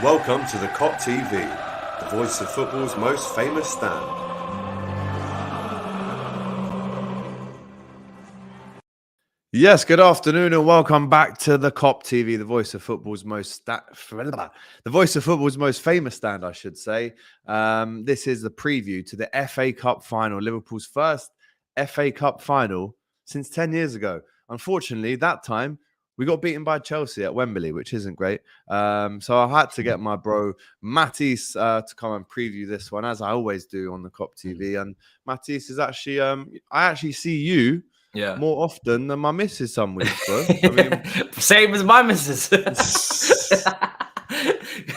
Welcome to the COP TV, the voice of football's most famous stand. Yes, good afternoon and welcome back to the COP TV, the voice of football's most famous stand, I should say. This is the preview to the FA Cup final, Liverpool's first FA Cup final since 10 years ago. Unfortunately, that time we got beaten by Chelsea at Wembley, which isn't great. So I had to get my bro Matisse to come and preview this one, as I always do on the COP TV. And Matisse is actually, I actually see you more often than my missus some weeks, bro. I mean, same as my missus. What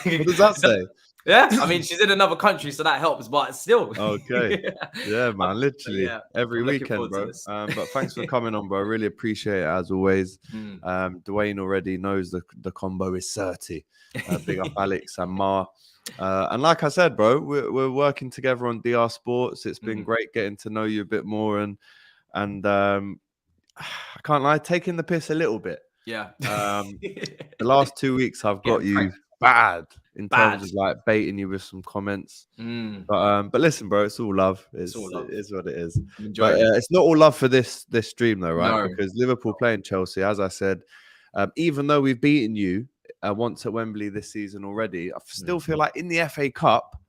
does that say? Yeah, I mean, she's in another country, so that helps, but still. Okay. Yeah, man, literally every weekend, bro. But thanks for coming on, bro. I really appreciate it, as always. Dwayne already knows the combo is 30. Big up Alex and Ma. And like I said, bro, we're working together on DR Sports. It's been great getting to know you a bit more, and I can't lie, taking the piss a little bit. Yeah. The last 2 weeks I've got you bad in terms of like baiting you with some comments. But listen, bro, it's all love. It is what it is. But it's not all love for this stream though, right? No. Because Liverpool playing Chelsea, as I said, even though we've beaten you once at Wembley this season already, I still feel like in the FA Cup,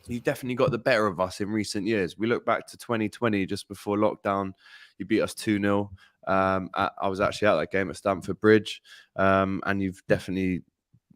you've definitely got the better of us in recent years. We look back to 2020, just before lockdown, you beat us 2-0. I was actually at that game at Stamford Bridge, and you've definitely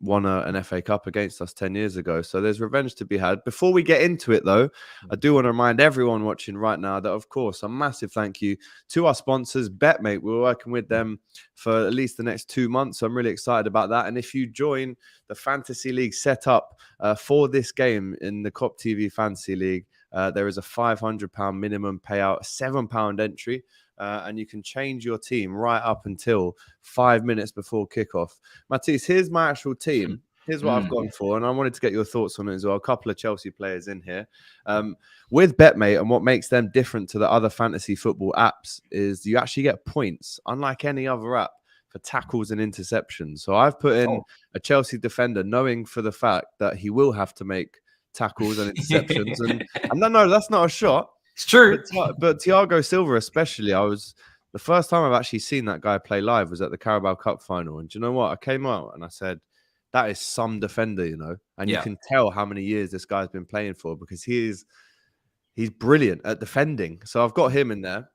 won an FA Cup against us 10 years ago. So there's revenge to be had. Before we get into it, though, I do want to remind everyone watching right now that, of course, a massive thank you to our sponsors, Betmate. We're working with them for at least the next 2 months. So I'm really excited about that. And if you join the Fantasy League set up for this game in the COP TV Fantasy League, there is a £500 minimum payout, a £7 entry. And you can change your team right up until 5 minutes before kickoff. Matisse, here's my actual team. Here's what I've gone for, and I wanted to get your thoughts on it as well. A couple of Chelsea players in here. With Betmate, and what makes them different to the other fantasy football apps is you actually get points, unlike any other app, for tackles and interceptions. So I've put in a Chelsea defender, knowing for the fact that he will have to make tackles and interceptions. and no, that's not a shot. It's true. But Thiago Silva especially, the first time I've actually seen that guy play live was at the Carabao Cup final. And do you know what? I came out and I said, that is some defender, you know? And you can tell how many years this guy's been playing for, because he's brilliant at defending. So I've got him in there.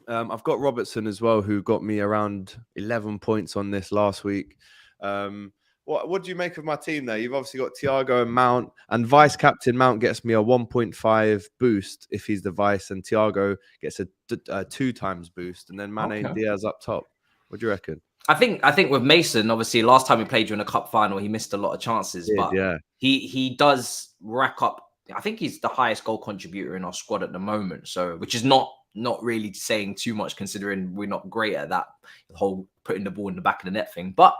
I've got Robertson as well, who got me around 11 points on this last week. What do you make of my team there? You've obviously got Thiago and Mount, and vice captain Mount gets me a 1.5 boost if he's the vice, and Thiago gets a 2 times boost, and then Mane and Diaz up top. What do you reckon? I think with Mason, obviously, last time we played you in a cup final, he missed a lot of chances, but he does rack up. I think he's the highest goal contributor in our squad at the moment, so which is not really saying too much, considering we're not great at that whole putting the ball in the back of the net thing. But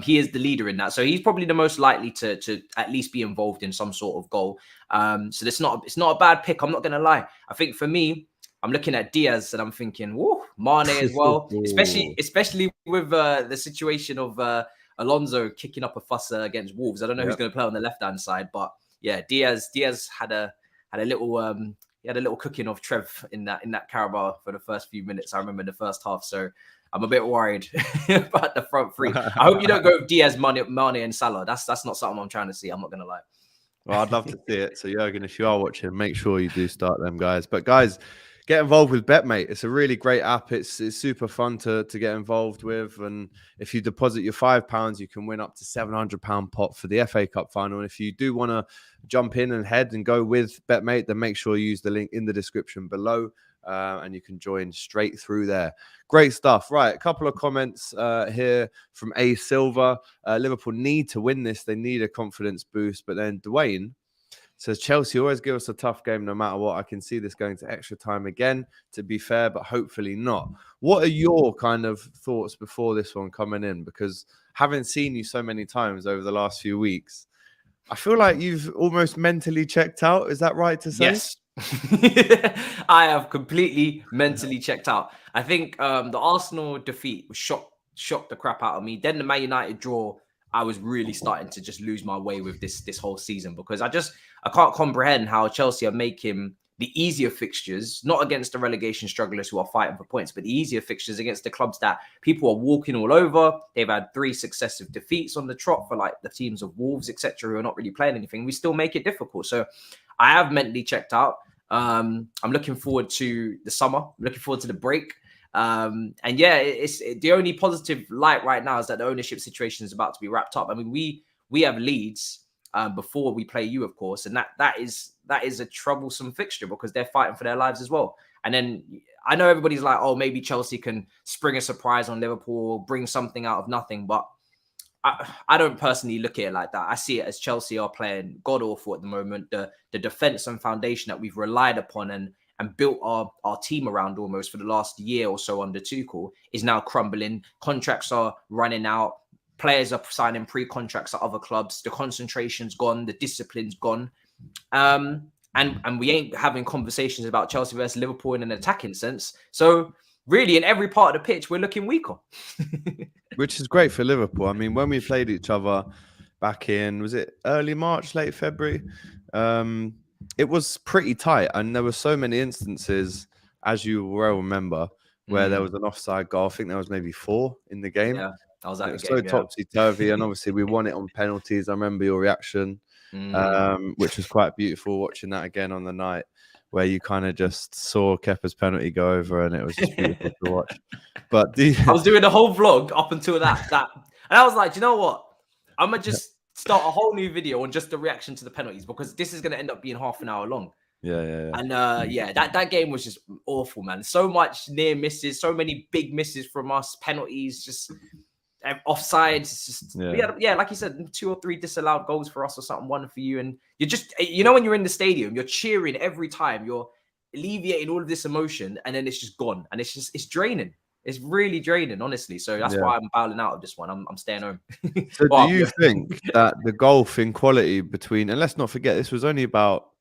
he is the leader in that, so he's probably the most likely to at least be involved in some sort of goal. So it's not a bad pick. I'm not gonna lie. I think for me, I'm looking at Diaz and I'm thinking, whoa, Mane as well, especially with the situation of Alonso kicking up a fuss against Wolves. I don't know who's going to play on the left hand side, but yeah, Diaz had a little he had a little cooking of Trev in that Carabao for the first few minutes. I remember in the first half, so I'm a bit worried about the front three. I hope you don't go with Diaz, Mane, and Salah. That's not something I'm trying to see. I'm not going to lie. Well, I'd love to see it. So Jurgen, if you are watching, make sure you do start them, guys. But guys, get involved with Betmate. It's a really great app. It's super fun to get involved with. And if you deposit your £5, you can win up to £700 pot for the FA Cup final. And if you do want to jump in and head and go with Betmate, then make sure you use the link in the description below. And you can join straight through there. Great stuff. Right, a couple of comments here from A. Silva. Liverpool need to win this. They need a confidence boost. But then Dwayne says, Chelsea always give us a tough game no matter what. I can see this going to extra time again, to be fair, but hopefully not. What are your kind of thoughts before this one coming in? Because having seen you so many times over the last few weeks, I feel like you've almost mentally checked out. Is that right to say? Yes. I have completely mentally checked out. I think the Arsenal defeat was shocked the crap out of me. Then the Man United draw I was really starting to just lose my way with this whole season, because I can't comprehend how Chelsea are making the easier fixtures, not against the relegation strugglers who are fighting for points, but the easier fixtures against the clubs that people are walking all over. They've had 3 successive defeats on the trot for like the teams of Wolves, etc., who are not really playing anything. We still make it difficult. So I have mentally checked out. I'm looking forward to the summer. I'm looking forward to the break. And yeah, it's the only positive light right now is that the ownership situation is about to be wrapped up. I mean, we have Leeds before we play you, of course, and that is a troublesome fixture because they're fighting for their lives as well. And then I know everybody's like, oh, maybe Chelsea can spring a surprise on Liverpool, bring something out of nothing, but I don't personally look at it like that. I see it as Chelsea are playing god awful at the moment. The defense and foundation that we've relied upon and built our team around almost for the last year or so under Tuchel is now crumbling. Contracts are running out. Players are signing pre-contracts at other clubs. The concentration's gone. The discipline's gone. And we ain't having conversations about Chelsea versus Liverpool in an attacking sense. So really, in every part of the pitch, we're looking weaker. Which is great for Liverpool. I mean, when we played each other back in, was it early March, late February? It was pretty tight. And there were so many instances, as you well remember, where there was an offside goal. I think there was maybe 4 in the game. Yeah, I was at the game. So topsy-turvy. And obviously, we won it on penalties. I remember your reaction, which was quite beautiful, watching that again on the night, where you kind of just saw Kepa's penalty go over, and it was just beautiful to watch. But I was doing the whole vlog up until that, and I was like, you know what? I'm gonna just start a whole new video on just the reaction to the penalties, because this is gonna end up being half an hour long. Yeah. And that game was just awful, man. So much near misses, so many big misses from us, penalties, just offsides. Just we had, like you said, 2 or 3 disallowed goals for us or something, 1 for you. And you're just, when you're in the stadium, you're cheering every time, you're alleviating all of this emotion, and then it's just gone, and it's draining. It's really draining, honestly. So that's why I'm bowling out of this one. I'm staying home. So do you think that the gulf in quality between, and let's not forget, this was only about,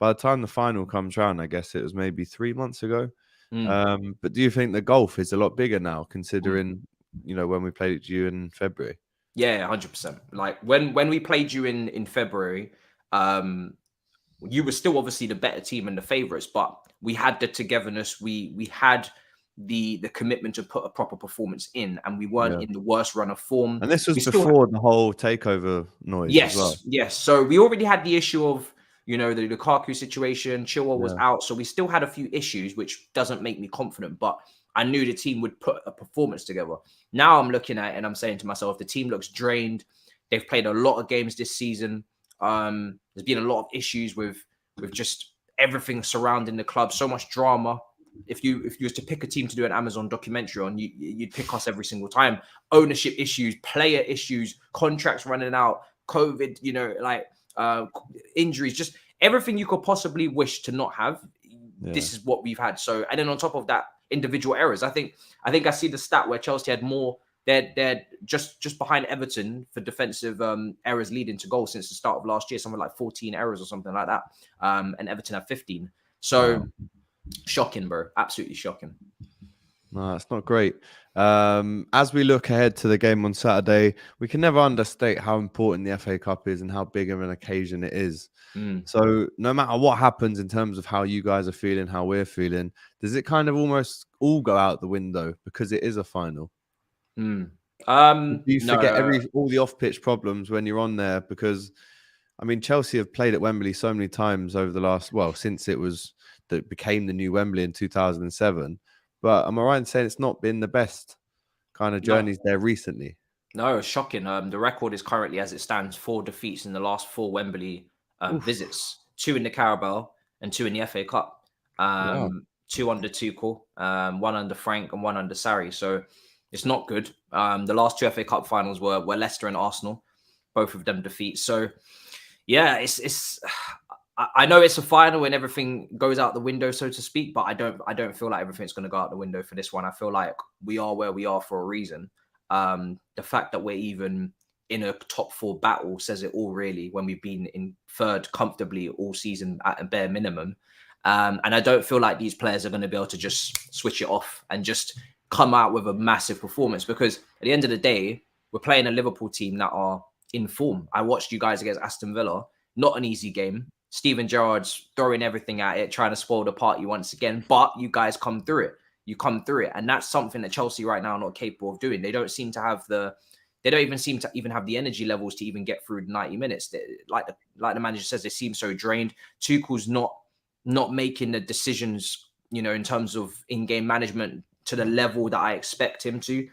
by the time the final comes round, I guess it was maybe 3 months ago. But do you think the gulf is a lot bigger now, considering, when we played you in February? Yeah, 100%. Like when we played you in February, you were still obviously the better team and the favourites, but we had the togetherness. We had the commitment to put a proper performance in, and we weren't in the worst run of form. And this was before the whole takeover noise as well. Yes. So we already had the issue of, the Lukaku situation. Chilwell was out, so we still had a few issues, which doesn't make me confident, but I knew the team would put a performance together. Now I'm looking at it and I'm saying to myself, the team looks drained. They've played a lot of games this season. There's been a lot of issues with just everything surrounding the club. So much drama. If you was to pick a team to do an Amazon documentary on, you'd pick us every single time. Ownership issues, player issues, contracts running out, COVID, injuries, just everything you could possibly wish to not have. This is what we've had. So, and then on top of that, individual errors. I think I see the stat where Chelsea had more. They're just behind Everton for defensive errors leading to goals since the start of last year. Something like 14 errors or something like that. And Everton have 15. So shocking, bro. Absolutely shocking. No, that's not great. As we look ahead to the game on Saturday, we can never understate how important the FA Cup is and how big of an occasion it is. So no matter what happens in terms of how you guys are feeling, how we're feeling, does it kind of almost all go out the window because it is a final? Do you forget all the off-pitch problems when you're on there? Because, I mean, Chelsea have played at Wembley so many times over the last, since it became the new Wembley in 2007. But am I right in saying it's not been the best kind of journeys there recently? No, shocking. The record is currently, as it stands, 4 defeats in the last 4 Wembley visits. 2 in the Carabao and 2 in the FA Cup. 2 under Tuchel, 1 under Frank and 1 under Sarri. So it's not good. The last 2 FA Cup finals were Leicester and Arsenal, both of them defeats. So yeah, it's. I know it's a final and everything goes out the window, so to speak, but I don't feel like everything's going to go out the window for this one. I feel like we are where we are for a reason. The fact that we're even in a top 4 battle says it all, really, when we've been in 3rd comfortably all season at a bare minimum. And I don't feel like these players are going to be able to just switch it off and just come out with a massive performance, because at the end of the day, we're playing a Liverpool team that are in form. I watched you guys against Aston Villa, not an easy game. Steven Gerrard's throwing everything at it, trying to spoil the party once again, but you guys come through it. You come through it. And that's something that Chelsea right now are not capable of doing. They don't seem to have they don't even seem to even have the energy levels to even get through 90 minutes. Like the manager says, they seem so drained. Tuchel's not making the decisions, in terms of in-game management to the level that I expect him to.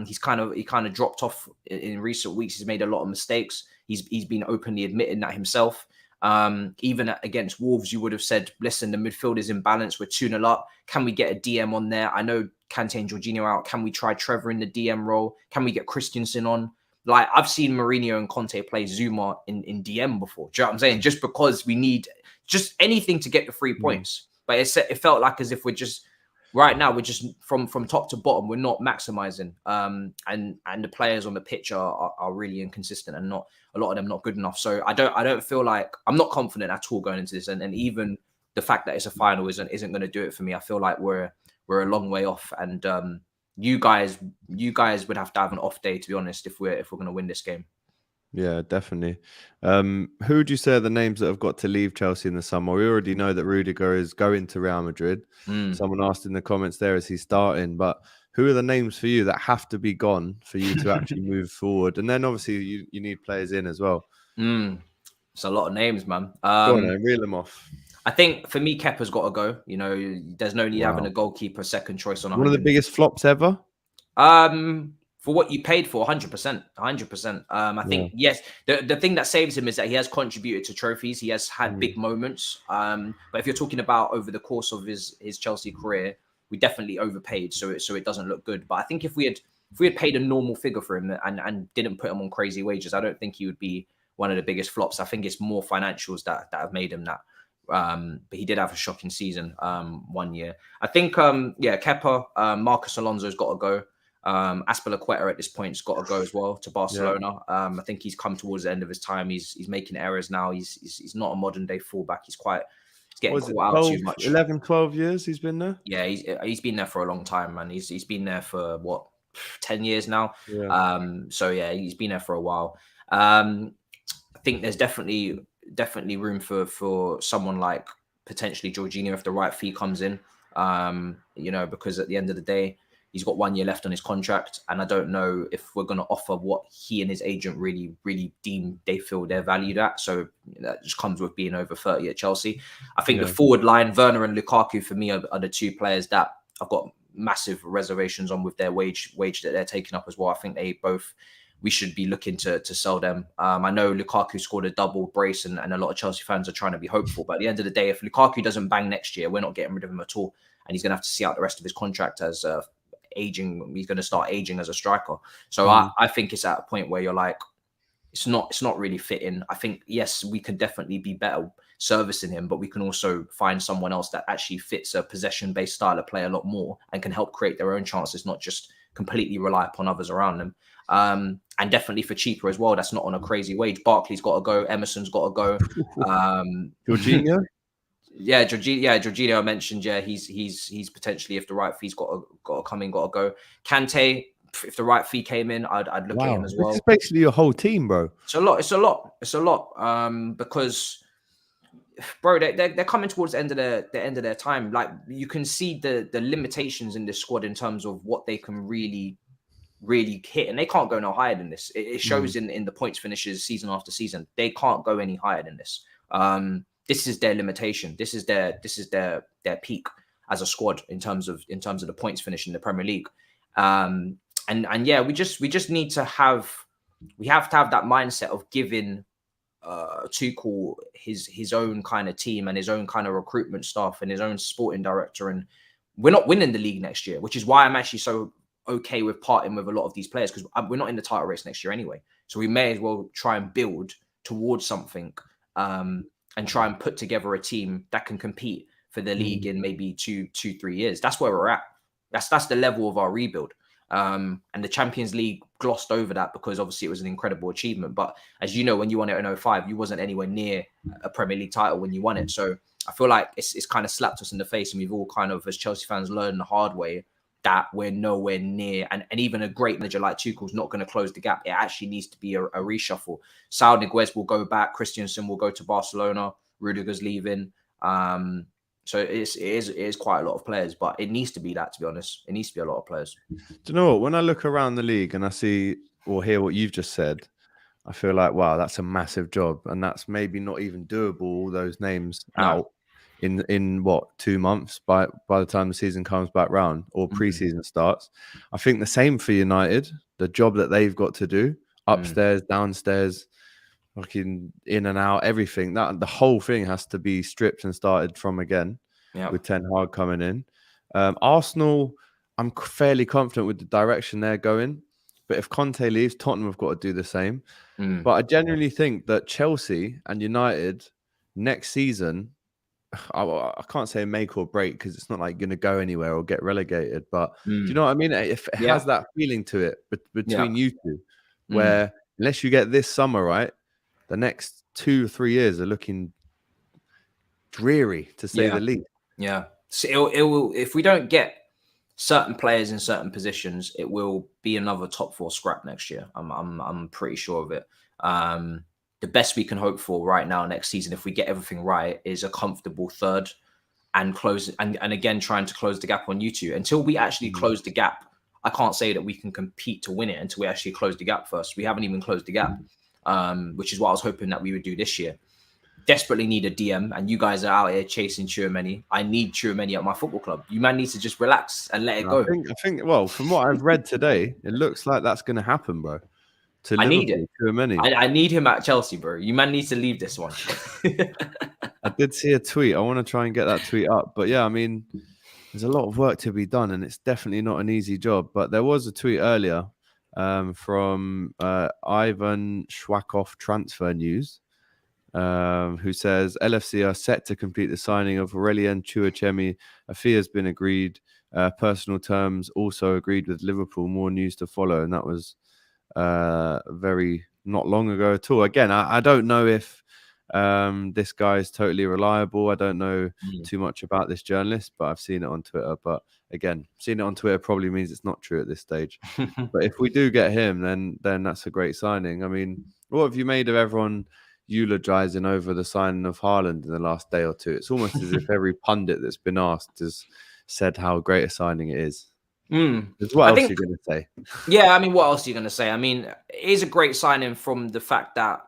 He kind of dropped off in recent weeks. He's made a lot of mistakes. He's been openly admitting that himself. Even against Wolves, you would have said, listen, the midfield is imbalanced. We're 2-0 up. Can we get a DM on there? I know Kante and Jorginho out. Can we try Trevor in the DM role? Can we get Christensen on? Like, I've seen Mourinho and Conte play Zuma in DM before. Do you know what I'm saying? Just because we need just anything to get the 3 points. But it felt like as if we're just, right now, we're just from top to bottom, we're not maximizing. And the players on the pitch are really inconsistent and not a lot of them not good enough. So I don't feel like, I'm not confident at all going into this. And even the fact that it's a final isn't going to do it for me. I feel like we're a long way off. And you guys would have to have an off day, to be honest, if we're going to win this game. Yeah, definitely. Who would you say are the names that have got to leave Chelsea in the summer? We already know that Rudiger is going to Real Madrid. Someone asked in the comments there, is he starting? But who are the names for you that have to be gone for you to actually move forward? And then obviously you need players in as well. It's a lot of names, man. Go on, reel them off. I think for me, Kepa's got to go. There's no need having a goalkeeper second choice on 100. One of the biggest flops ever. For what you paid for, 100%. I think, yes, the thing that saves him is that he has contributed to trophies. He has had big moments. But if you're talking about over the course of his Chelsea career, we definitely overpaid. So it doesn't look good. But I think if we had paid a normal figure for him and didn't put him on crazy wages, I don't think he would be one of the biggest flops. I think it's more financials that have made him that. But he did have a shocking season 1 year. I think, Kepa, Marcus Alonso's got to go. Azpilicueta at this point's got to go as well to Barcelona. I think he's come towards the end of his time. He's making errors now. He's not a modern day fullback. He's getting caught out too much. 11, 12 years he's been there. Yeah, he's been there for a long time, man. He's been there for 10 years now. So yeah, he's been there for a while. I think there's definitely room for someone like potentially Jorginho if the right fee comes in. Because at the end of the day, he's got 1 year left on his contract, and I don't know if we're going to offer what he and his agent really, really deem they feel they're valued at. So that just comes with being over 30 at Chelsea. I think the forward line, Werner and Lukaku, for me, are the two players that I've got massive reservations on with their wage that they're taking up as well. I think we should be looking to sell them. I know Lukaku scored a double brace, and a lot of Chelsea fans are trying to be hopeful. But at the end of the day, if Lukaku doesn't bang next year, we're not getting rid of him at all, and he's going to have to see out the rest of his contract as aging. He's going to start aging as a striker. So I think it's at a point where you're like, it's not really fitting. I think, yes, we could definitely be better servicing him, but we can also find someone else that actually fits a possession-based style of play a lot more and can help create their own chances, not just completely rely upon others around them. And definitely for cheaper as well. That's not on a crazy wage. Barkley's got to go. Emerson's got to go. Jorginho? Yeah, Jorginho I mentioned. Yeah, he's potentially, if the right fee's got to come in, got to go. Kante, if the right fee came in, I'd look at him as well. This is basically your whole team, bro. It's a lot. Because, bro, they're coming towards the end of their time. Like, you can see the limitations in this squad in terms of what they can really hit, and they can't go no higher than this. It shows in the points finishes season after season. They can't go any higher than this. This is their limitation. This is their peak as a squad in terms of the points finish in the Premier League. And yeah, we just need to have that mindset of giving Tuchel his own kind of team and his own kind of recruitment staff and his own sporting director. And we're not winning the league next year, which is why I'm actually so okay with parting with a lot of these players, because we're not in the title race next year anyway. So we may as well try and build towards something. And try and put together a team that can compete for the league in maybe 2-3 years. That's where we're at. That's the level of our rebuild. And the Champions League glossed over that because obviously it was an incredible achievement. But as you know, when you won it in 2005, you wasn't anywhere near a Premier League title when you won it. So I feel like it's kind of slapped us in the face, and we've all kind of, as Chelsea fans, learned the hard way that we're nowhere near, and even a great manager like Tuchel's not going to close the gap. It actually needs to be a reshuffle. Saul Niguez will go back, Christensen will go to Barcelona, Rudiger's leaving. So it is quite a lot of players, but it needs to be that, to be honest. It needs to be a lot of players. Do you know what? When I look around the league and I see or hear what you've just said, I feel like, wow, that's a massive job. And that's maybe not even doable, all those names out in what, 2 months by the time the season comes back round or pre-season starts. I think the same for United, the job that they've got to do upstairs, downstairs, fucking in and out, everything. That the whole thing has to be stripped and started from again with Ten Hag coming in. Arsenal, I'm fairly confident with the direction they're going. But if Conte leaves, Tottenham have got to do the same. But I genuinely think that Chelsea and United next season, I can't say make or break because it's not like going to go anywhere or get relegated. But do you know what I mean? If it has that feeling to it between you two, where unless you get this summer right, the next 2 or 3 years are looking dreary, to say the least. Yeah. So it will, if we don't get certain players in certain positions, it will be another top 4 scrap next year. I'm pretty sure of it. The best we can hope for right now next season, if we get everything right, is a comfortable 3rd and close and again trying to close the gap on YouTube. Until we actually close the gap, I can't say that we can compete to win it until we actually close the gap first. We haven't even closed the gap, which is what I was hoping that we would do this year. Desperately need a DM, and you guys are out here chasing Tchouaméni. I need Tchouaméni at my football club. You man needs to just relax and let it go. I think. Well, from what I've read today, it looks like that's going to happen, bro. I need it. I need him at Chelsea, bro. You man needs to leave this one. I did see a tweet. I want to try and get that tweet up, but yeah, I mean, there's a lot of work to be done, and it's definitely not an easy job. But there was a tweet earlier from Ivan Schwakoff Transfer News. Who says LFC are set to complete the signing of Aurelien Tchouaméni. A fee has been agreed. Personal terms also agreed with Liverpool. More news to follow. And that was very not long ago at all. Again, I don't know if this guy is totally reliable. I don't know too much about this journalist, but I've seen it on Twitter. But again, seeing it on Twitter probably means it's not true at this stage. But if we do get him, then that's a great signing. I mean, what have you made of everyone eulogizing over the signing of Haaland in the last day or two? It's almost as if every pundit that's been asked has said how great a signing it is. What else are you going to say? Yeah, I mean, what else are you going to say? I mean, it is a great signing from the fact that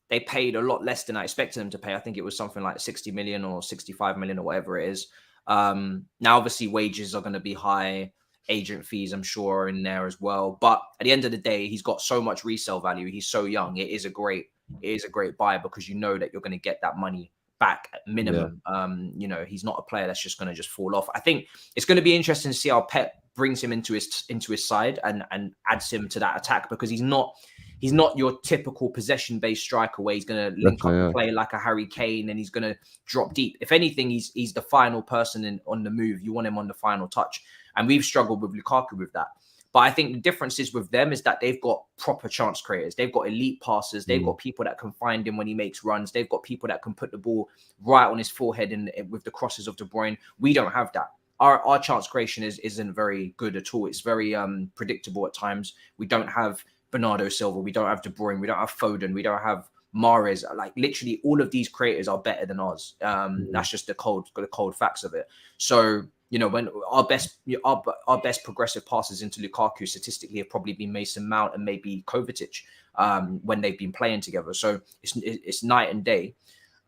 they paid a lot less than I expected them to pay. I think it was something like 60 million or 65 million or whatever it is. Now, obviously, wages are going to be high. Agent fees, I'm sure, are in there as well. But at the end of the day, he's got so much resale value. He's so young. It is a great buy because you know that you're going to get that money back at minimum. You know, he's not a player that's just going to just fall off. I think it's going to be interesting to see how Pep brings him into his side and adds him to that attack, because he's not your typical possession-based striker where he's going to link up and play like a Harry Kane and he's going to drop deep. If anything, he's the final person on the move. You want him on the final touch. And we've struggled with Lukaku with that. But I think the difference is with them is that they've got proper chance creators. They've got elite passers. They've got people that can find him when he makes runs. They've got people that can put the ball right on his forehead and with the crosses of De Bruyne. We don't have that. Our chance creation isn't very good at all. It's very predictable at times. We don't have Bernardo Silva. We don't have De Bruyne. We don't have Foden. We don't have Mahrez. Like literally all of these creators are better than ours. That's just the cold facts of it. So, you know, when our best progressive passes into Lukaku statistically have probably been Mason Mount and maybe Kovacic when they've been playing together. So it's night and day.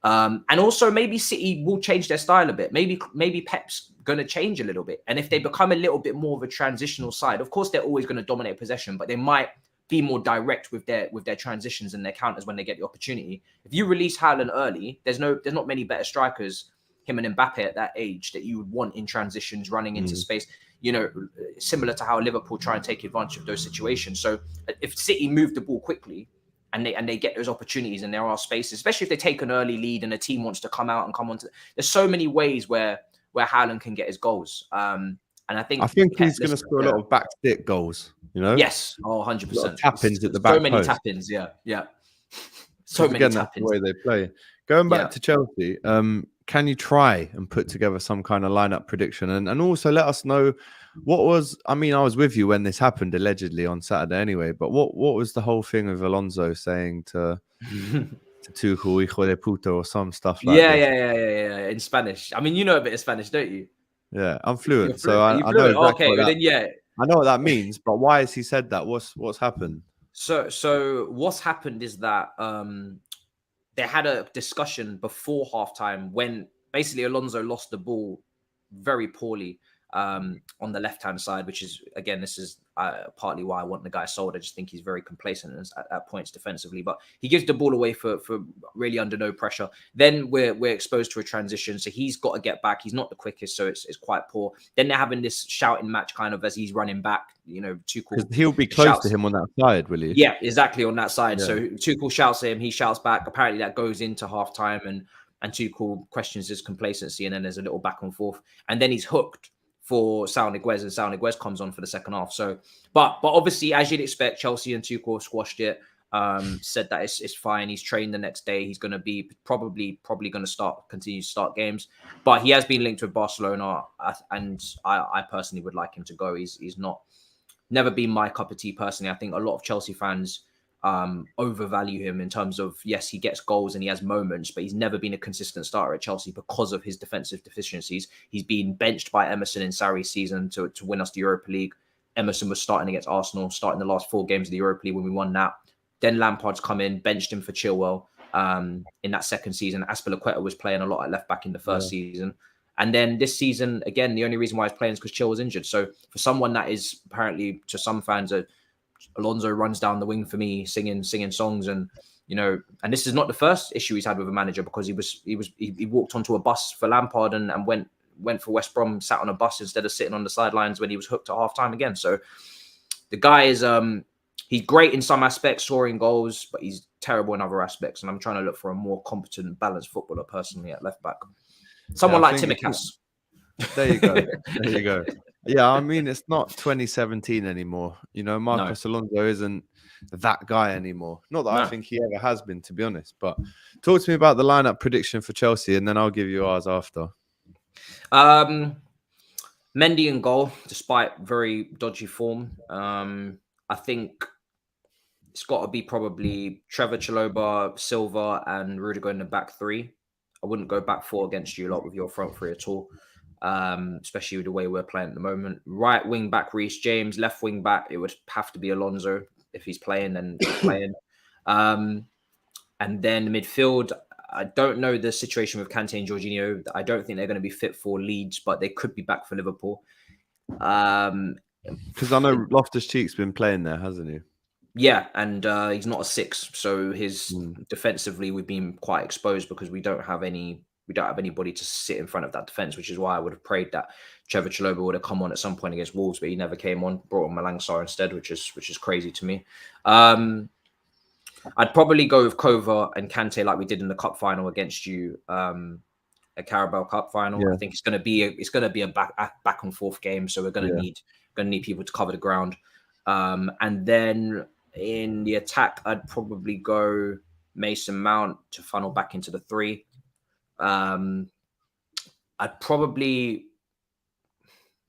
And also maybe City will change their style a bit. Maybe Pep's going to change a little bit. And if they become a little bit more of a transitional side, of course, they're always going to dominate possession, but they might be more direct with their transitions and their counters when they get the opportunity. If you release Haaland early, there's not many better strikers, him and Mbappe at that age, that you would want in transitions, running into space, you know, similar to how Liverpool try and take advantage of those situations. So if City move the ball quickly and they get those opportunities and there are spaces, especially if they take an early lead and a team wants to come out and come onto, there's so many ways where Haaland can get his goals. And I think he's going to score a lot of back stick goals, you know? Yes. Oh, 100%. Tap-ins at the back. So many tap-ins. Yeah. So many tap-ins. That's the way they play. Going back to Chelsea, can you try and put together some kind of lineup prediction, and also let us know what was? I mean, I was with you when this happened allegedly on Saturday anyway. But what was the whole thing of Alonso saying to Tuchel, hijo de puta, or some stuff like this? Yeah. In Spanish. I mean, you know a bit of Spanish, don't you? Yeah, I'm fluent, so Are you I know fluent? exactly Okay, what then I know what that means. But why has he said that? What's happened? So what's happened is that they had a discussion before halftime when basically Alonso lost the ball very poorly on the left-hand side, which is, again, this is partly why I want the guy sold. I just think he's very complacent at points defensively, but he gives the ball away for really under no pressure. Then we're exposed to a transition, so he's got to get back. He's not the quickest, so it's quite poor. Then they're having this shouting match kind of as he's running back. You know, Tuchel, he'll be close to him on that side, will he? Yeah, exactly, on that side. Yeah. So Tuchel shouts at him, he shouts back. Apparently that goes into halftime, and Tuchel questions his complacency, and then there's a little back and forth, and then he's hooked for Saúl Ñíguez, and Saúl Ñíguez comes on for the second half. So, but obviously, as you'd expect, Chelsea and Tuchel squashed it. Said that it's fine. He's trained the next day. He's going to be probably going to continue to start games, but he has been linked with Barcelona, and I personally would like him to go. He's never been my cup of tea personally. I think a lot of Chelsea fans overvalue him in terms of, yes, he gets goals and he has moments, but he's never been a consistent starter at Chelsea because of his defensive deficiencies. He's been benched by Emerson in Sarri's season to win us the Europa League. Emerson was starting against Arsenal, starting the last 4 games of the Europa League when we won that. Then Lampard's come in, benched him for Chilwell in that second season. Azpilicueta was playing a lot at left back in the first season. And then this season, again, the only reason why he's playing is because Chilwell was injured. So for someone that is apparently, to some fans, Alonso runs down the wing for me, singing songs, and and this is not the first issue he's had with a manager, because he walked onto a bus for Lampard and went for West Brom, sat on a bus instead of sitting on the sidelines when he was hooked at halftime again. So the guy is he's great in some aspects, scoring goals, but he's terrible in other aspects. And I'm trying to look for a more competent, balanced footballer personally at left back. Someone like Tsimikas. There you go. There you go. Yeah, I mean, it's not 2017 anymore. Marcos Alonso isn't that guy anymore. Not that I think he ever has been, to be honest. But talk to me about the lineup prediction for Chelsea, and then I'll give you ours after. Mendy in goal, despite very dodgy form. I think it's got to be probably Trevor, Chalobah, Silva, and Rudiger in the back 3. I wouldn't go back 4 against you lot with your front 3 at all, especially with the way we're playing at the moment. Right wing back, Reece James. Left wing back, it would have to be Alonso. If he's playing, then he's playing. And then midfield, I don't know the situation with Kante and Jorginho. I don't think they're going to be fit for Leeds, but they could be back for Liverpool. Because I know Loftus-Cheek's been playing there, hasn't he? Yeah, and he's not a 6, so his defensively we've been quite exposed because we don't have anybody to sit in front of that defense, which is why I would have prayed that Trevor Chalobah would have come on at some point against Wolves, but he never came on. Brought on Malang Sarr instead, which is crazy to me. I'd probably go with Kova and Kante like we did in the cup final against you, a Carabao Cup final. Yeah. I think it's going to be a back and forth game, so we're going to need people to cover the ground. And then in the attack, I'd probably go Mason Mount to funnel back into the 3. I'd probably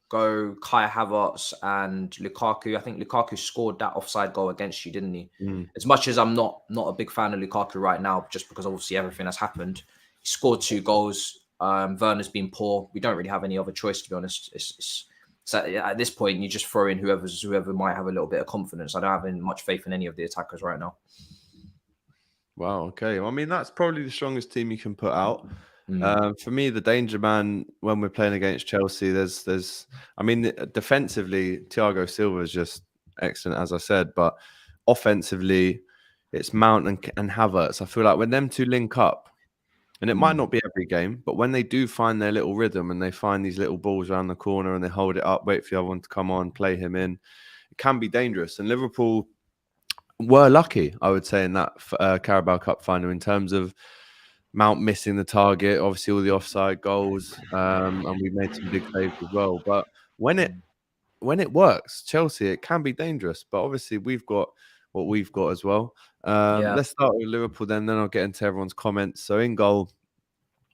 go Kai Havertz and Lukaku. I think Lukaku scored that offside goal against you, didn't he? As much as I'm not a big fan of Lukaku right now, just because obviously everything has happened, he scored 2 goals. Werner's been poor. We don't really have any other choice, to be honest. So at this point, you just throw in whoever might have a little bit of confidence. I don't have much faith in any of the attackers right now. Wow. Okay. Well, I mean, that's probably the strongest team you can put out. For me, the danger man when we're playing against Chelsea, I mean, defensively, Thiago Silva is just excellent, as I said, but offensively, it's Mount and Havertz. I feel like when them two link up, and it might not be every game, but when they do find their little rhythm and they find these little balls around the corner and they hold it up, wait for the other one to come on, play him in, it can be dangerous. And Liverpool were lucky, I would say, in that Carabao Cup final in terms of Mount missing the target, obviously all the offside goals, and we made some big saves as well. But when it works, Chelsea, it can be dangerous. But obviously we've got what we've got as well. Let's start with Liverpool then I'll get into everyone's comments. So in goal,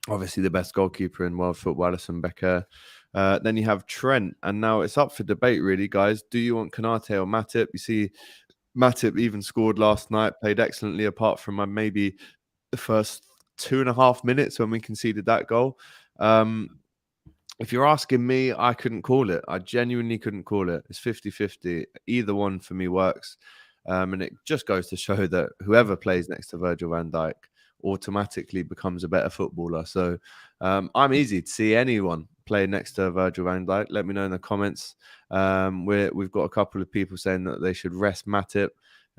obviously the best goalkeeper in world football, Alisson Becker. Then you have Trent, and now it's up for debate, really, guys. Do you want Konate or Matip? You see, Matip even scored last night, played excellently, apart from maybe the first 2.5 minutes when we conceded that goal. If you're asking me, I couldn't call it. I genuinely couldn't call it. It's 50-50. Either one for me works. And it just goes to show that whoever plays next to Virgil van Dijk automatically becomes a better footballer. So I'm easy to see anyone play next to Virgil van Dijk. Let me know in the comments. We've got a couple of people saying that they should rest Matip,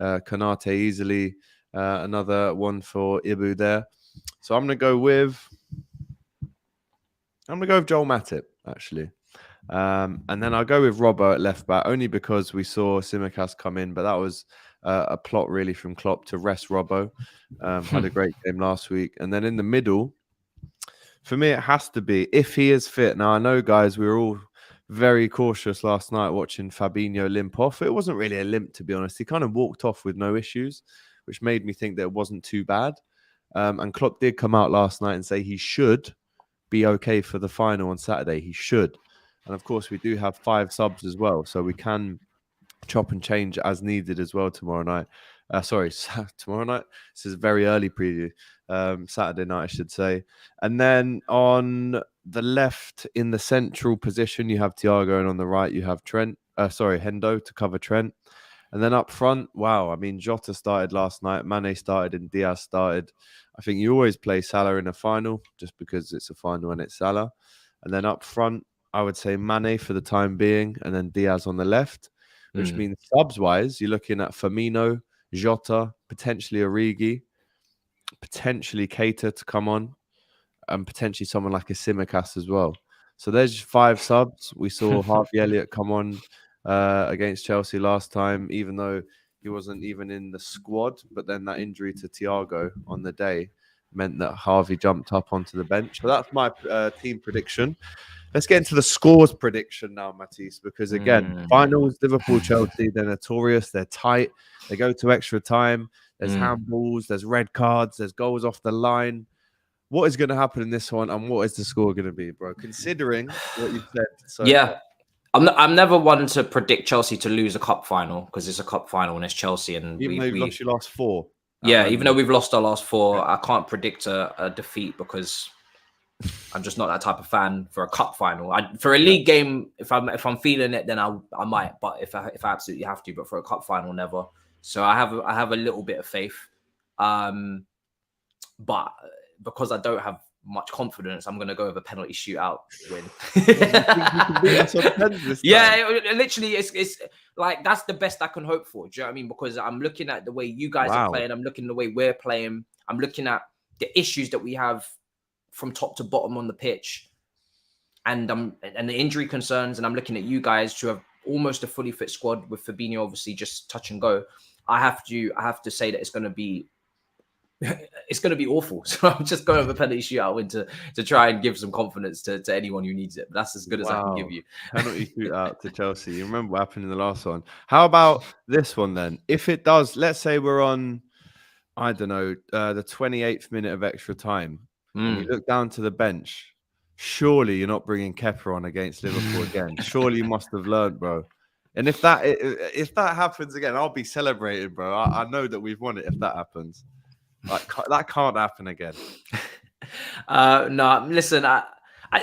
Konate easily. Another one for Ibu there. So I'm going to go with Joel Matip, actually. And then I'll go with Robbo at left back, only because we saw Tsimikas come in, but that was a plot really from Klopp to rest Robbo. Had a great game last week. And then in the middle, for me, it has to be, if he is fit. Now, I know, guys, we were all very cautious last night watching Fabinho limp off. It wasn't really a limp, to be honest. He kind of walked off with no issues, which made me think that it wasn't too bad. And Klopp did come out last night and say he should be okay for the final on Saturday. He should. And of course, we do have 5 subs as well, so we can chop and change as needed as well tomorrow night. Tomorrow night. This is a very early preview. Saturday night, I should say. And then on the left, in the central position, you have Thiago, and on the right, you have Hendo to cover Trent. And then up front, wow, I mean, Jota started last night, Mane started, and Diaz started. I think you always play Salah in a final, just because it's a final and it's Salah. And then up front, I would say Mane for the time being, and then Diaz on the left, which means subs-wise, you're looking at Firmino, Jota, potentially Origi, potentially Keita to come on, and potentially someone like a Tsimikas as well. So there's 5 subs. We saw Harvey Elliott come on against Chelsea last time, even though he wasn't even in the squad. But then that injury to Thiago on the day meant that Harvey jumped up onto the bench. So that's my team prediction. Let's get into the scores prediction now, Matisse, because again, finals, Liverpool, Chelsea, they're notorious. They're tight. They go to extra time. There's handballs, there's red cards, there's goals off the line. What is going to happen in this one, and what is the score going to be, bro? Considering what you've said. So yeah. I'm never one to predict Chelsea to lose a cup final, because it's a cup final and it's Chelsea. And even though you've lost your last 4. Yeah, even though we've lost our last 4, I can't predict a defeat, because I'm just not that type of fan for a cup final. For a league game, if I'm feeling it, then I might. But if I absolutely have to, but for a cup final, never. So I have a little bit of faith, but because I don't have much confidence, I'm going to go with a penalty shootout win. Yeah, literally, it's like that's the best I can hope for. Do you know what I mean? Because I'm looking at the way you guys are playing. I'm looking at the way we're playing. I'm looking at the issues that we have from top to bottom on the pitch, and the injury concerns. And I'm looking at you guys who have almost a fully fit squad, with Fabinho obviously just touch and go. I have to say that it's going to be awful. So I'm just going with a penalty shootout win to try and give some confidence to anyone who needs it. But that's as good as I can give you. Penalty shootout to Chelsea. You remember what happened in the last one. How about this one then? If it does, let's say we're on, I don't know, the 28th minute of extra time, and you look down to the bench, surely you're not bringing Kepa on against Liverpool again. Surely you must have learned, bro. And if that happens again, I'll be celebrating, bro. I know that we've won it if that happens. Like, that can't happen again. No, listen.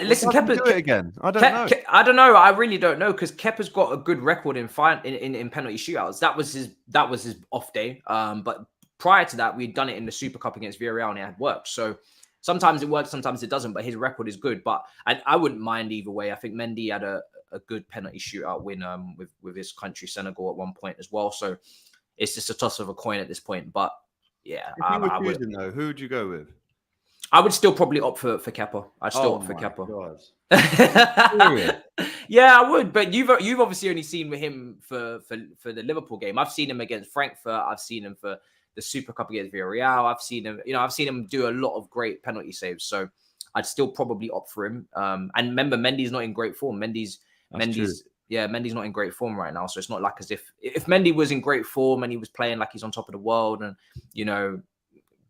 Listen, Kepa do it again. I don't know. I don't know. I really don't know, because Kepa's got a good record in penalty shootouts. That was his off day. But prior to that, we'd done it in the Super Cup against Villarreal, and it had worked. So sometimes it works, sometimes it doesn't. But his record is good. But I wouldn't mind either way. I think Mendy had a good penalty shootout win with his country, Senegal, at one point as well. So it's just a toss of a coin at this point. But yeah, I would. Who would you go with? I would still probably opt for Kepa. I'd still opt for Kepa. Yeah, I would. But you've obviously only seen with him for the Liverpool game. I've seen him against Frankfurt. I've seen him for the Super Cup against Villarreal. I've seen him do a lot of great penalty saves. So I'd still probably opt for him. And remember, Mendy's not in great form. Mendy's not in great form right now. So it's not like as if Mendy was in great form and he was playing like he's on top of the world and,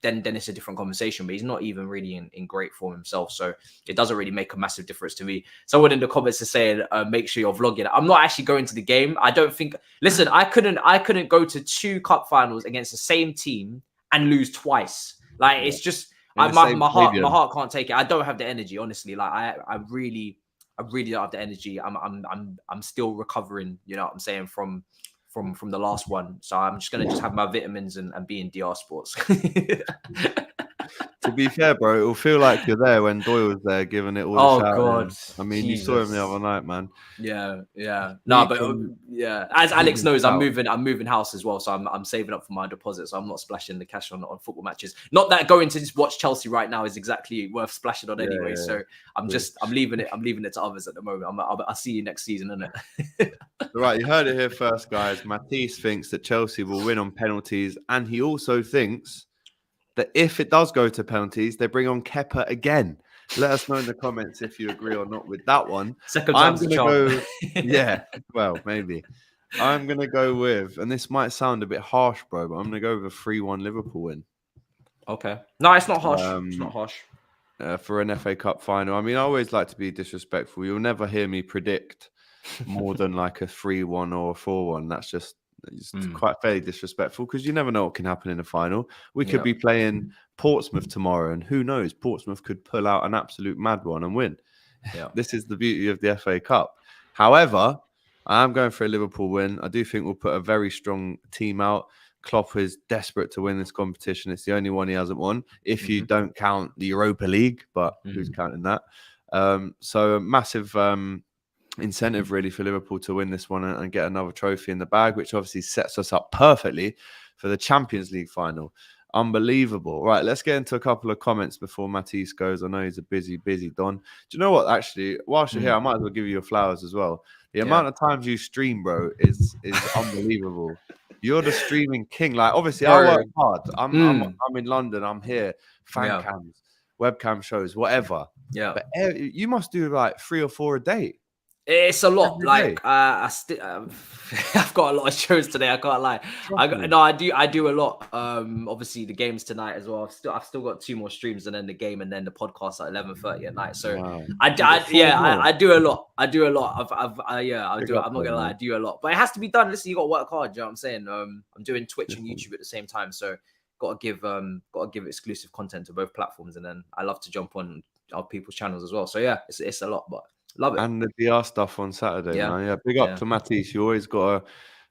then it's a different conversation. But he's not even really in great form himself, so it doesn't really make a massive difference to me. Someone in the comments is saying, make sure you're vlogging. I'm not actually going to the game. I don't think. Listen, I couldn't go to 2 cup finals against the same team and lose twice. Like it's just my heart can't take it. I don't have the energy, honestly. Like I really don't have the energy. I'm still recovering. You know what I'm saying from the last one. So I'm just gonna have my vitamins and be in DR Sports. To be fair, bro, it'll feel like you're there when Doyle was there giving it all the shout. God. I mean, Jesus. You saw him the other night, man. Yeah. No, but as Alex knows, I'm moving house as well. So I'm saving up for my deposit. So I'm not splashing the cash on football matches. Not that going to just watch Chelsea right now is exactly worth splashing on anyway. Yeah. So I'm leaving it to others at the moment. I'll see you next season, innit? Right, you heard it here first, guys. Matisse thinks that Chelsea will win on penalties, and he also thinks that if it does go to penalties, they bring on Kepa again. Let us know in the comments if you agree or not with that one. Second time's the charm. Yeah, well, maybe. I'm going to go with, and this might sound a bit harsh, bro, but I'm going to go with a 3-1 Liverpool win. Okay. No, it's not harsh. It's not harsh. For an FA Cup final. I mean, I always like to be disrespectful. You'll never hear me predict more than like a 3-1 or a 4-1. That's just quite fairly disrespectful because you never know what can happen in a final. We could be playing Portsmouth tomorrow, and who knows, Portsmouth could pull out an absolute mad one and win. Yeah. This is the beauty of the FA Cup. However, I am going for a Liverpool win. I do think we'll put a very strong team out. Klopp is desperate to win this competition. It's the only one he hasn't won, if you don't count the Europa League, but who's counting that? So a massive incentive really for Liverpool to win this one and get another trophy in the bag, which obviously sets us up perfectly for the Champions League final. Unbelievable. Right, let's get into a couple of comments before Matisse goes. I know he's a busy Don. Do you know what, actually, whilst you're here, I might as well give you your flowers as well. The amount of times you stream, bro, is unbelievable. You're the streaming king. Like, obviously, I work hard. I'm in London. I'm here. Fan cams, webcam shows, whatever. Yeah. But you must do like 3 or 4 a day. It's a lot. Like I've got a lot of shows today. I can't lie. I do a lot. Obviously the game's tonight as well. I've still got 2 more streams and then the game and then the podcast at 11:30 at night. So I do a lot. I do a lot. I'm not gonna lie. I do a lot, but it has to be done. Listen, you got to work hard. You know what I'm saying? I'm doing Twitch and YouTube at the same time, so got to give exclusive content to both platforms, and then I love to jump on our people's channels as well. So yeah, it's a lot, but. Love it. And the DR stuff on Saturday, man. Yeah, big up to Matisse. You always got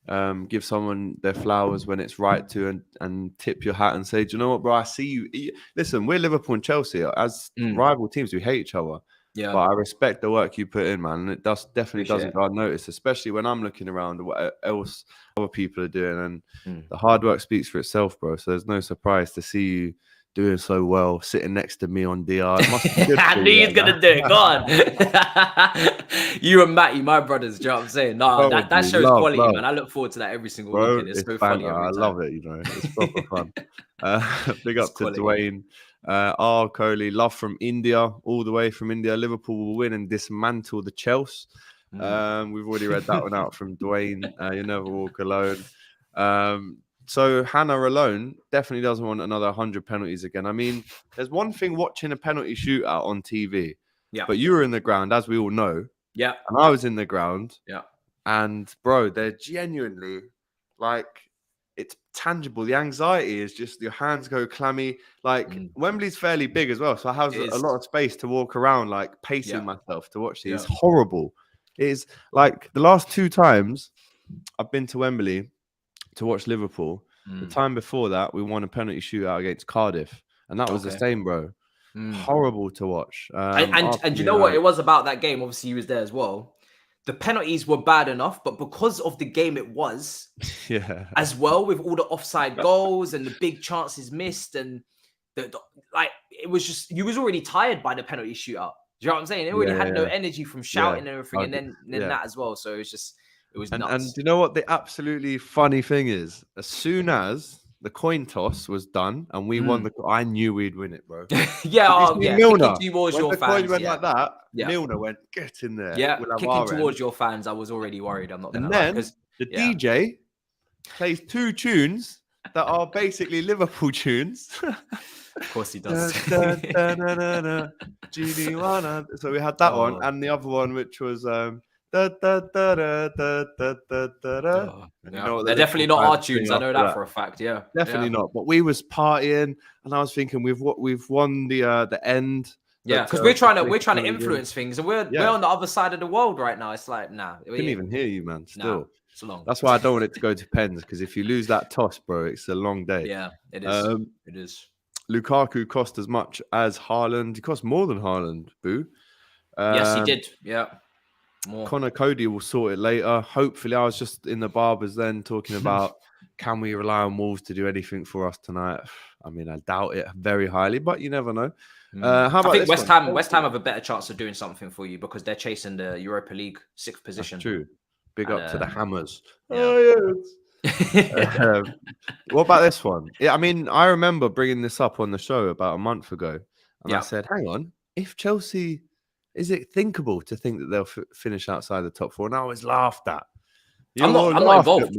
to give someone their flowers when it's right to and tip your hat and say, do you know what, bro? I see you. Listen, we're Liverpool and Chelsea. As rival teams, we hate each other. Yeah. But I respect the work you put in, man. And it definitely doesn't go unnoticed, especially when I'm looking around at what else other people are doing. And the hard work speaks for itself, bro. So there's no surprise to see you doing so well, sitting next to me on DR. It must be good. I knew he's gonna do it. Go on. You and Matty, my brothers. Do you know what I'm saying? No, that shows quality, man. I look forward to that every single weekend. It's so funny. I love it. You know, it's proper fun. Big up to Dwayne. Coley, love from India, all the way from India. Liverpool will win and dismantle the Chelsea. We've already read that one out from Dwayne. You never walk alone. So Hannah alone definitely doesn't want another 100 penalties again. I mean, there's one thing watching a penalty shootout on TV, but you were in the ground, as we all know. Yeah. And I was in the ground. Yeah. And bro, they're genuinely like, it's tangible. The anxiety is just your hands go clammy. Like Wembley's fairly big as well. So I have a lot of space to walk around, like pacing myself to watch these. It's horrible. It is like the last 2 times I've been to Wembley to watch Liverpool. The time before that, we won a penalty shootout against Cardiff, and that was the same, bro. Horrible to watch. And you know what it was about that game? Obviously, you was there as well. The penalties were bad enough, but because of the game it was, as well, with all the offside goals and the big chances missed, and it was just, you was already tired by the penalty shootout. Do you know what I'm saying? It already had no energy from shouting and everything, and then that as well. So it's just. It was nuts. And do you know what the absolutely funny thing is? As soon as the coin toss was done and we won I knew we'd win it, bro. Milner, kicking towards your fans. Coin went like that. Milner went, get in there. Yeah, kicking towards your fans. I was already worried. I'm not going to lie. Because the DJ plays 2 tunes that are basically Liverpool tunes. Of course he does. So we had that one, and the other one, which was They're definitely not our tunes. I know that for a fact. Yeah, definitely not. But we was partying, and I was thinking we've won the end. Yeah, because we're trying to influence things, and we're on the other side of the world right now. It's like, nah, I couldn't even hear you, man. Still, it's long. That's why I don't want it to go to pens, because if you lose that toss, bro, it's a long day. Yeah, it is. It is. Lukaku cost as much as Haaland. He cost more than Haaland, boo. Yes, he did. Yeah. More. Connor Cody will sort it later. Hopefully, I was just in the barbers then talking about can we rely on Wolves to do anything for us tonight? I mean, I doubt it very highly, but you never know. How about I think West Ham have a better chance of doing something for you because they're chasing the Europa League 6th position. That's true. Big up to the Hammers. Yeah. Oh, yes. What about this one? Yeah, I mean, I remember bringing this up on the show about a month ago, and I said, hang on, if Chelsea, is it thinkable to think that they'll finish outside the top 4? And I was laughed at. I'm not involved.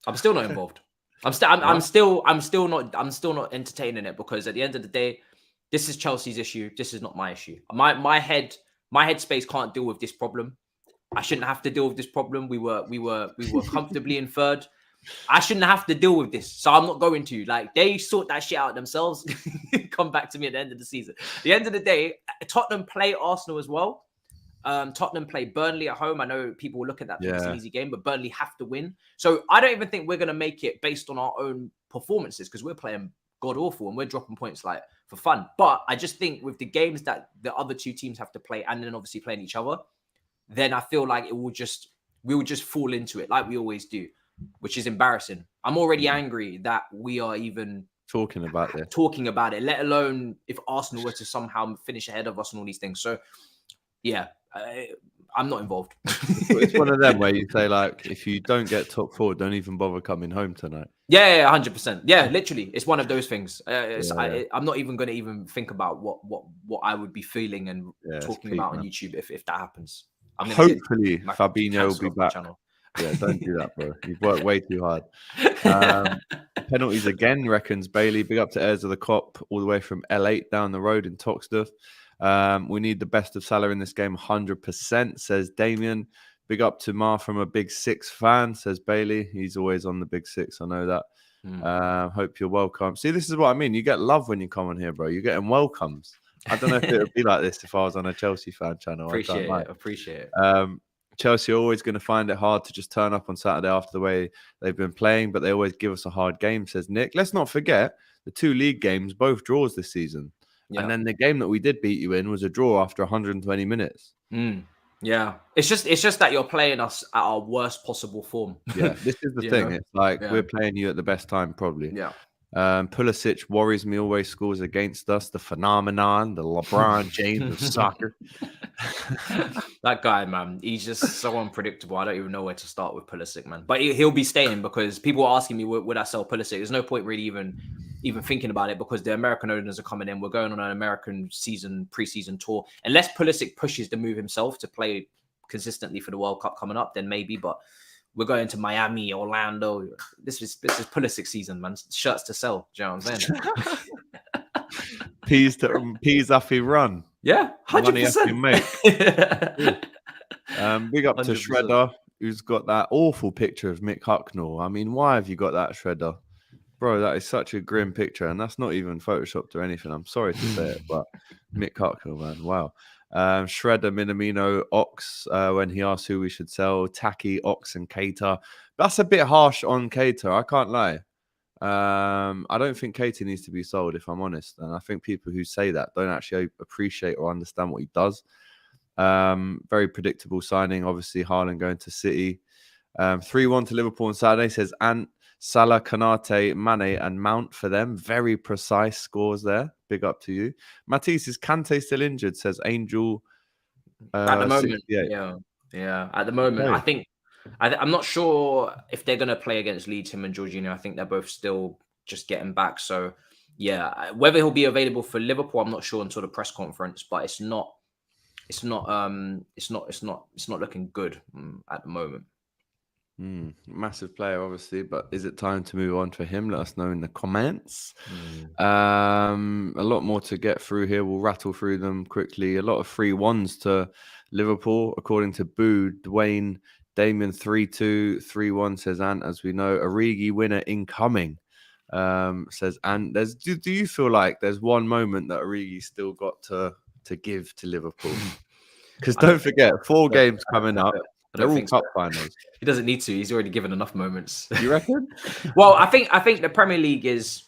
I'm still not involved. I'm still not entertaining it, because at the end of the day, this is Chelsea's issue. This is not my issue. My headspace can't deal with this problem. I shouldn't have to deal with this problem. We were comfortably in third. I shouldn't have to deal with this, so I'm not going to. Like, they sort that shit out themselves. Come back to me at the end of the season. At the end of the day, Tottenham play Arsenal as well. Tottenham play Burnley at home. I know people will look at that as an easy game, but Burnley have to win. So I don't even think we're going to make it based on our own performances, because we're playing god awful and we're dropping points like for fun. But I just think with the games that the other two teams have to play, and then obviously playing each other, then I feel like we will just fall into it like we always do, which is embarrassing. I'm already angry that we are even talking about it, let alone if Arsenal were to somehow finish ahead of us and all these things. So yeah, I'm not involved. It's one of them where you say, like, if you don't get top 4, don't even bother coming home tonight. Yeah, 100%. Yeah, literally, it's one of those things. I'm not even going to think about what I would be feeling and talking about on YouTube if that happens. Hopefully, Fabinho will be back. Yeah, don't do that, bro. You've worked way too hard. Penalties again, reckons Bailey. Big up to Heirs of the Cop, all the way from L8 down the road in Toxteth. We need the best of Salah in this game, 100%, says Damien. Big up to Mar from a Big Six fan, says Bailey. He's always on the Big Six, I know that. Hope you're welcome. See, this is what I mean. You get love when you come on here, bro. You're getting welcomes. I don't know if it would be like this if I was on a Chelsea fan channel. Appreciate it. Chelsea are always going to find it hard to just turn up on Saturday after the way they've been playing, but they always give us a hard game, says Nick. Let's not forget the 2 league games, both draws this season. Yeah. And then the game that we did beat you in was a draw after 120 minutes. Yeah. It's just that you're playing us at our worst possible form. Yeah, this is the thing. It's like we're playing you at the best time, probably. Yeah. Pulisic worries me, always scores against us. The phenomenon, the LeBron James of soccer. That guy, man, he's just so unpredictable. I don't even know where to start with Pulisic, man. But he'll be staying, because people are asking me, would I sell Pulisic? There's no point really even thinking about it, because the American owners are coming in. We're going on an American preseason tour. Unless Pulisic pushes to move himself to play consistently for the World Cup coming up, then maybe. But we're going to Miami, Orlando. This is Pulisic season, man. Shirts to sell. Do you know what I'm saying? Peas off he run. Yeah, 100%. Big up to 100%. Shredder, who's got that awful picture of Mick Hucknall. I mean, why have you got that, Shredder? Bro, that is such a grim picture, and that's not even photoshopped or anything. I'm sorry to say it, but Mick Hucknall, man, wow. Shredder, Minamino, Ox, when he asked who we should sell, Taki, Ox, and Keita. That's a bit harsh on Keita, I can't lie. I don't think Keita needs to be sold, if I'm honest. And I think people who say that don't actually appreciate or understand what he does. Very predictable signing. Obviously, Haaland going to City. 3-1 to Liverpool on Saturday, says Ant, Salah, Kanate, Mane, and Mount for them. Very precise scores there. Big up to you. Matisse, is Kante still injured? Says Angel. At the moment, yeah. At the moment, okay. I think I'm not sure if they're going to play against Leeds, him and Jorginho. I think they're both still just getting back. So yeah, whether he'll be available for Liverpool, I'm not sure until the press conference. But it's not looking good at the moment. Massive player, obviously, but is it time to move on for him? Let us know in the comments. A lot more to get through here. We'll rattle through them quickly. A lot of 3-1s to Liverpool, according to Boo, Dwayne, Damien 3-2, 3-1, says Ant, as we know. Origi winner incoming, says Ant. Do you feel like there's one moment that Origi still got to give to Liverpool? Because don't forget, 4 games coming up. They're all cup finals. He doesn't need to. He's already given enough moments. You reckon? Well, I think the Premier League is.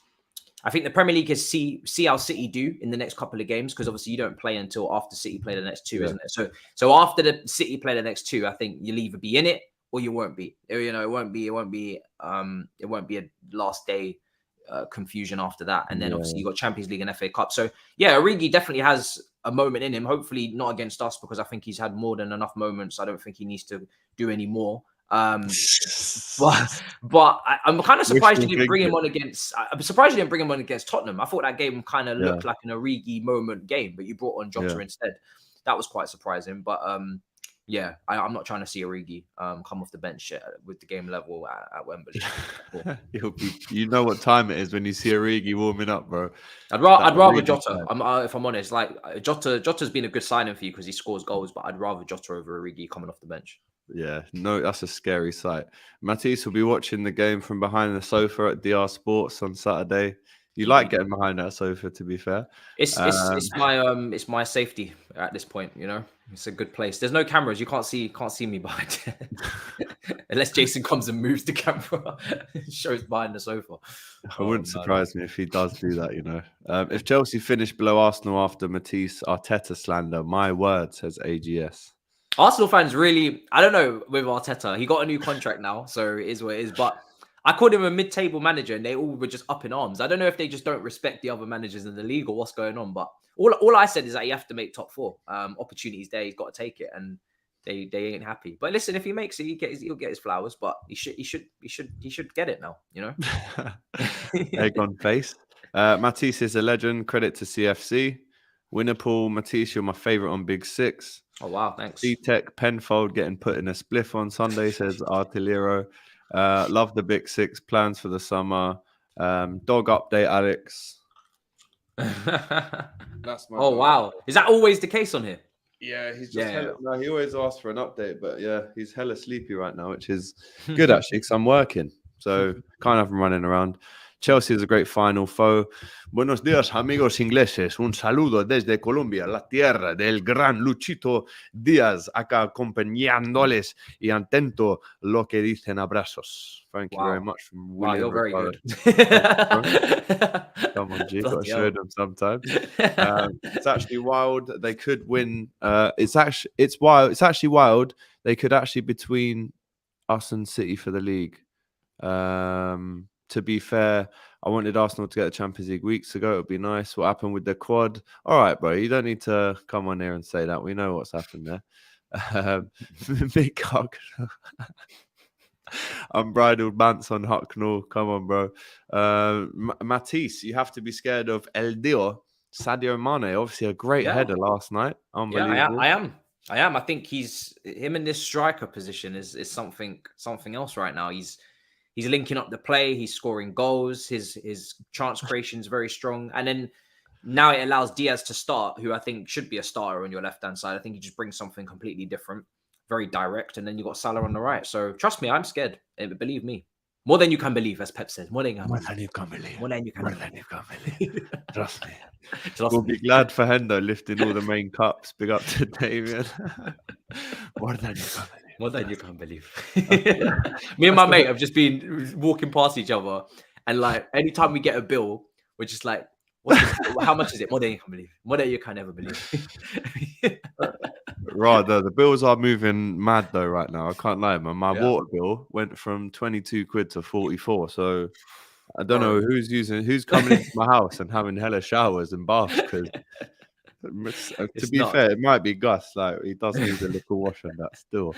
I think the Premier League is see how City do in the next couple of games, because obviously you don't play until after City play the next 2, isn't it? So after the City play the next 2, I think you'll either be in it or you won't be. You know, it won't be a last day confusion after that. And then obviously you got Champions League and FA Cup. So yeah, Origi definitely has a moment in him. Hopefully not against us, because I think he's had more than enough moments. I don't think he needs to do any more. But I'm kind of surprised you didn't bring him on against. I'm surprised you didn't bring him on against Tottenham. I thought that game kind of looked like an Origi moment game, but you brought on Jota instead. That was quite surprising. But I'm not trying to see Origi come off the bench with the game level at Wembley. You know what time it is when you see Origi warming up, bro. I'd rather Jota. If I'm honest, like Jota's been a good signing for you because he scores goals, but I'd rather Jota over Origi coming off the bench. Yeah, no, that's a scary sight. Matisse will be watching the game from behind the sofa at DR Sports on Saturday. You like getting behind that sofa, to be fair. It's my safety at this point. You know, it's a good place. There's no cameras. You can't see me behind it. Unless Jason comes and moves the camera, shows behind the sofa. It wouldn't surprise me if he does do that. You know, if Chelsea finish below Arsenal after Matisse Arteta slander, my word, says AGS. Arsenal fans really, I don't know with Arteta. He got a new contract now, so it is what it is. But I called him a mid-table manager, and they all were just up in arms. I don't know if they just don't respect the other managers in the league or what's going on. But all I said is that you have to make top 4. Opportunities there, he's got to take it, and they ain't happy. But listen, if he makes it, he'll get his flowers. But he should get it now. You know, egg on face. Matisse is a legend. Credit to CFC. Winnerpool, Matisse, you're my favourite on Big Six. Oh, wow, thanks. C-Tech, Penfold getting put in a spliff on Sunday, says Artilero. Love the Big Six. Plans for the summer. Dog update, Alex. That's my dog. Wow. Is that always the case on here? Yeah, he's just he always asks for an update, but yeah, he's hella sleepy right now, which is good actually, because I'm working. So can't have him running around. Chelsea is a great final foe. Buenos días, amigos ingleses. Un saludo desde Colombia, la tierra del gran Luchito Díaz, acá acompañándoles y atento lo que dicen. Abrazos. Thank you very much from William. You're very good. Come on, G. Got to show them sometimes. It's actually wild. They could win. It's wild. It's actually wild. They could actually between us and City for the league. To be fair, I wanted Arsenal to get the Champions League weeks ago. It would be nice. What happened with the quad? All right, bro. You don't need to come on here and say that. We know what's happened there. Big cock. Unbridled bants on Hucknall. Come on, bro. Matisse, you have to be scared of El Dio. Sadio Mane, obviously a great header last night. Unbelievable. Yeah, I am. I think him in this striker position is something else right now. He's linking up the play. He's scoring goals. His chance creation is very strong. And then now it allows Diaz to start, who I think should be a starter on your left-hand side. I think he just brings something completely different, very direct. And then you got Salah on the right. So trust me, I'm scared. Believe me. More than you can believe, as Pep says. More than you can believe. Trust me. We'll be glad for Hendo lifting all the main cups. Big up to Damien. More than you can believe. More than you can't believe. Me and my mate have just been walking past each other, and like anytime we get a bill, we're just like, how much is it? More than you can believe. More than you can ever believe. Right, the bills are moving mad though right now. I can't lie, man. My water bill went from 22 quid to 44. So I don't know who's coming into my house and having hella showers and baths, because to be fair, it might be Gus. Like, he does need a little wash on that still.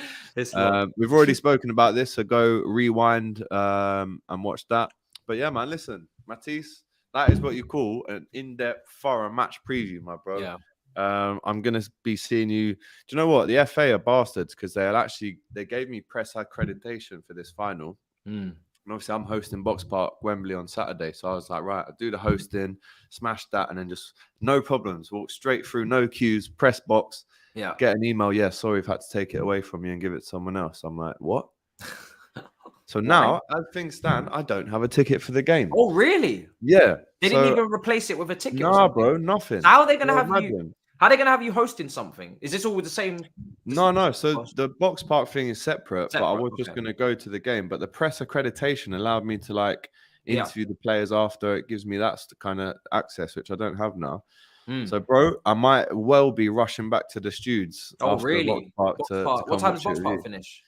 We've already spoken about this, so go rewind and watch that. But yeah, man, listen, Matisse, that is what you call an in-depth, thorough match preview, my bro. Yeah. I'm going to be seeing you. Do you know what? The FA are bastards because they gave me press accreditation for this final. And obviously, I'm hosting Box Park Wembley on Saturday. So I was like, right, I'll do the hosting, smash that, and then just no problems. Walk straight through, no queues, press box. Yeah. Get an email. Yeah, sorry, we've had to take it away from you and give it to someone else. I'm like, what? So now, as things stand, I don't have a ticket for the game. Oh, really? Yeah. They didn't even replace it with a ticket. Nah, bro, nothing. So how are they going to have you? How are they going to have you hosting something? Is this all with the same? No. So the Box Park thing is separate, but I was just going to go to the game. But the press accreditation allowed me to like interview the players after. It gives me that kind of access, which I don't have now. So, bro, I might well be rushing back to the studs. Oh, really? Box Park what time does Box Park finish?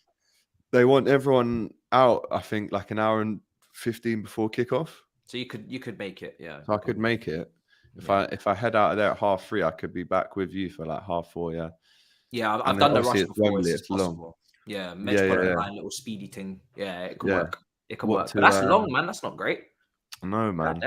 They want everyone out, I think, like an hour and 15 before kickoff. So you could make it, yeah. So I could make it. If I head out of there at 3:30, I could be back with you for like 4:30, yeah. Yeah, I've done the rush before. Wembley, it's long. Yeah, Metropolitan little speedy thing. Yeah, it can work. It can work. But that's long, man. That's not great. No, man.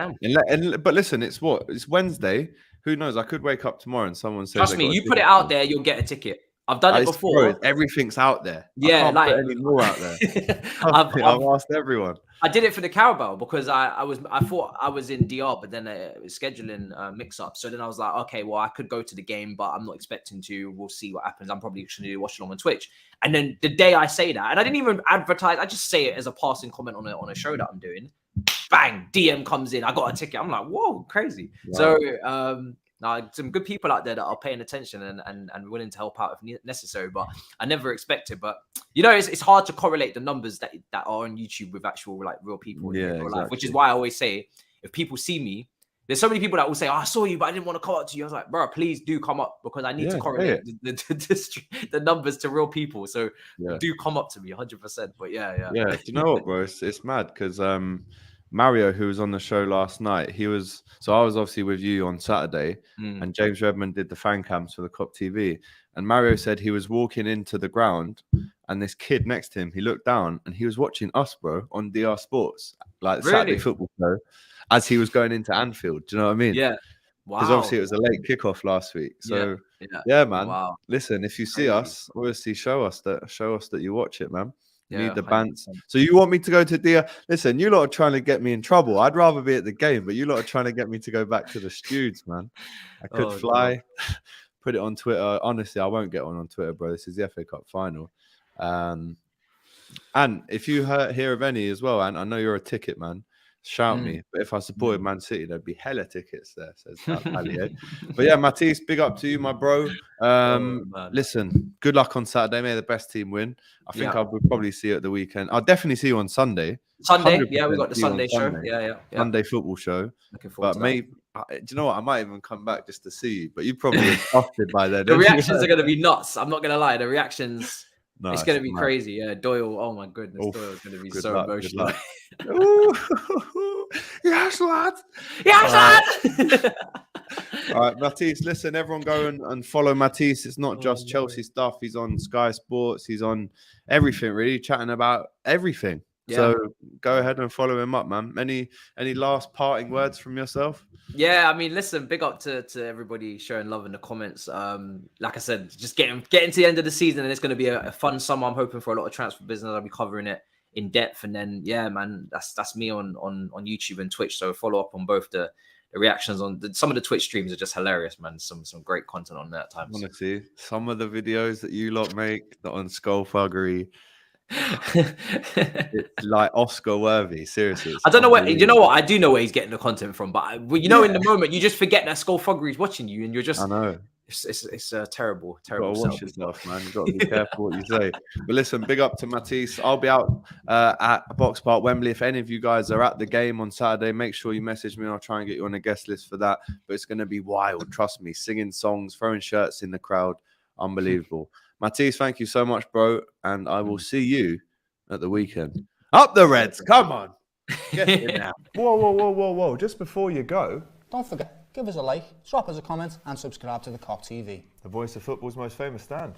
But listen, it's Wednesday. Who knows? I could wake up tomorrow and someone says. Trust me, you put it out there, you'll get a ticket. I've done it before. Bro, everything's out there. Yeah, I can't put any more out there. I've asked everyone. I did it for the Carabao because I thought I was in DR, but then it was scheduling mix up. So then I was like, okay, well, I could go to the game, but I'm not expecting to. We'll see what happens. I'm probably just going to watch along on Twitch. And then the day I say that, and I didn't even advertise, I just say it as a passing comment on a show that I'm doing. Bang, DM comes in. I got a ticket. I'm like, whoa, crazy. Wow. So some good people out there that are paying attention and willing to help out if necessary, but I never expected. But you know, it's hard to correlate the numbers that are on YouTube with actual like real people in real life, which is why I always say if people see me, there's so many people that will say, oh, I saw you, but I didn't want to come up to you. I was like, bro, please do come up because I need to correlate the numbers to real people. So do come up to me 100%. But yeah. Do you know what, bro? It's mad because Mario, who was on the show last night, I was obviously with you on Saturday, and James Redmond did the fan cams for the COP TV. And Mario said he was walking into the ground, and this kid next to him, he looked down and he was watching us, bro, on DR Sports, like the Saturday football show, as he was going into Anfield. Do you know what I mean? Yeah. Wow. Because obviously it was a late kickoff last week. So yeah, man. Wow. Listen, if you see us, obviously show us that you watch it, man. Need the bants. So you want me to go to DR? Listen, you lot are trying to get me in trouble. I'd rather be at the game, but you lot are trying to get me to go back to the studs, man. I could fly, put it on Twitter. Honestly, I won't get on Twitter, bro. This is the FA Cup final. And if you hear of any as well, and I know you're a ticket man, shout me. But if I supported Man City, there'd be hella tickets there, says Pallier. But yeah, Matisse, big up to you, my bro. Listen, good luck on Saturday. May the best team win. I think I will probably see you at the weekend. I'll definitely see you on Sunday. Yeah, we got the Sunday show. Yeah. Sunday football show. Looking forward to that. Do you know what? I might even come back just to see you, but you probably exhausted by then. The reactions are going to be nuts. I'm not going to lie. The reactions... No, it's going to be crazy. Yeah, Doyle. Oh my goodness, Doyle's going to be so emotional. Yes, lad. Yes, lad. All right, Matisse. Listen, everyone go and follow Matisse. It's not just Chelsea stuff. He's on Sky Sports. He's on everything, really, chatting about everything. Yeah. So go ahead and follow him up, man. Any last parting words from yourself? Yeah, I mean, listen, big up to everybody showing love in the comments. Like I said, just getting to the end of the season, and it's going to be a fun summer. I'm hoping for a lot of transfer business. I'll be covering it in depth, and then man, that's me on YouTube and Twitch. So follow up on both the reactions on some of the Twitch streams are just hilarious, man. Some great content on there at times. Honestly, some of the videos that you lot make that on Skullfuggery. It's like Oscar worthy, seriously. I don't know what you know. What I do know where he's getting the content from, but in the moment you just forget that Skullfuggery is watching you, and you're just. I know it's terrible. You gotta watch yourself, man. You got to be careful what you say. But listen, big up to Matisse. I'll be out at Box Park Wembley. If any of you guys are at the game on Saturday, make sure you message me. I'll try and get you on a guest list for that. But it's going to be wild. Trust me. Singing songs, throwing shirts in the crowd, unbelievable. Matisse, thank you so much, bro. And I will see you at the weekend. Up the Reds. Come on. Get in now. Whoa. Just before you go, don't forget, give us a like, drop us a comment, and subscribe to the COP TV. The voice of football's most famous stand.